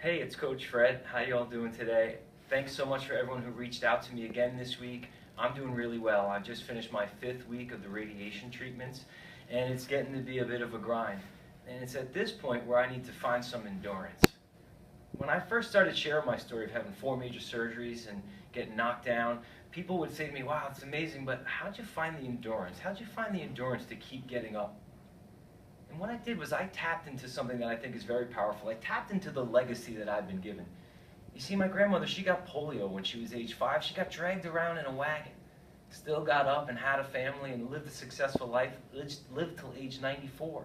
Hey, it's Coach Fred. How you all doing today? Thanks so much for everyone who reached out to me again this week. I'm doing really well. I just finished my 5th week of the radiation treatments, and it's getting to be a bit of a grind. And it's at this point where I need to find some endurance. When I first started sharing my story of having 4 major surgeries and getting knocked down, people would say to me, wow, it's amazing, but how'd you find the endurance? How'd you find the endurance to keep getting up? And what I did was I tapped into something that I think is very powerful. I tapped into the legacy that I've been given. You see, my grandmother, she got polio when she was age 5. She got dragged around in a wagon. Still got up and had a family and lived a successful life, lived till age 94.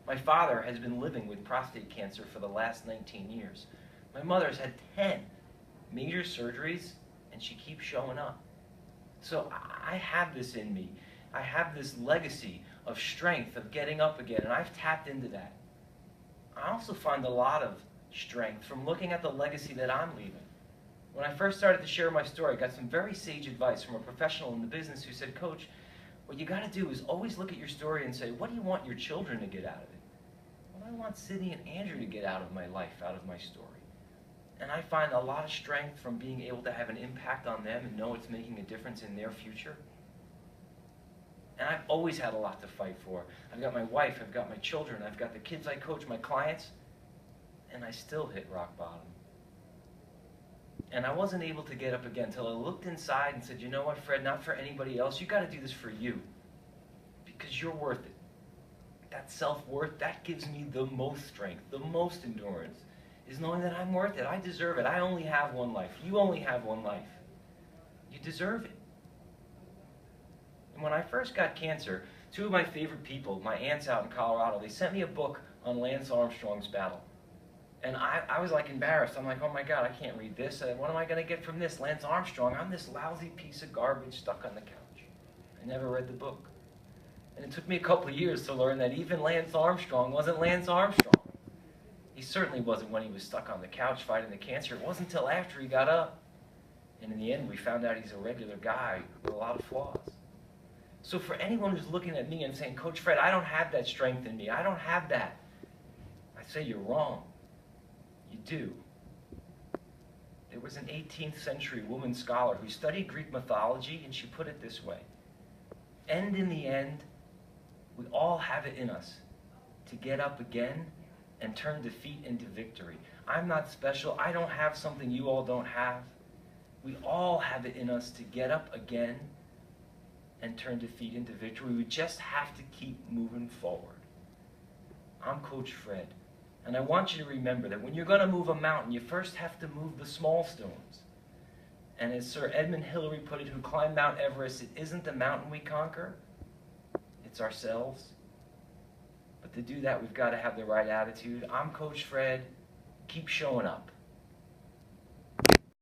My father has been living with prostate cancer for the last 19 years. My mother's had 10 major surgeries, and she keeps showing up. So I have this in me. I have this legacy of strength, of getting up again, and I've tapped into that. I also find a lot of strength from looking at the legacy that I'm leaving. When I first started to share my story, I got some very sage advice from a professional in the business who said, Coach, what you got to do is always look at your story and say, what do you want your children to get out of it? What do I want Sydney and Andrew to get out of my life, out of my story? And I find a lot of strength from being able to have an impact on them and know it's making a difference in their future. And I've always had a lot to fight for. I've got my wife, I've got my children, I've got the kids I coach, my clients, and I still hit rock bottom. And I wasn't able to get up again until I looked inside and said, you know what, Fred, not for anybody else, you got to do this for you. Because you're worth it. That self-worth, that gives me the most strength, the most endurance, is knowing that I'm worth it. I deserve it. I only have one life. You only have one life. You deserve it. When I first got cancer, 2 of my favorite people, my aunts out in Colorado, they sent me a book on Lance Armstrong's battle. And I was like embarrassed. I'm like, oh my God, I can't read this. What am I going to get from this? Lance Armstrong, I'm this lousy piece of garbage stuck on the couch. I never read the book. And it took me a couple of years to learn that even Lance Armstrong wasn't Lance Armstrong. He certainly wasn't when he was stuck on the couch fighting the cancer. It wasn't until after he got up. And in the end, we found out he's a regular guy with a lot of flaws. So for anyone who's looking at me and saying, Coach Fred, I don't have that strength in me. I don't have that. I say you're wrong. You do. There was an 18th century woman scholar who studied Greek mythology, and she put it this way. And in the end, we all have it in us to get up again and turn defeat into victory. I'm not special. I don't have something you all don't have. We all have it in us to get up again and turn defeat into victory. We just have to keep moving forward. I'm Coach Fred, and I want you to remember that when you're going to move a mountain, you first have to move the small stones. And as Sir Edmund Hillary put it, who climbed Mount Everest, it isn't the mountain we conquer, it's ourselves. But to do that, we've got to have the right attitude. I'm Coach Fred. Keep showing up.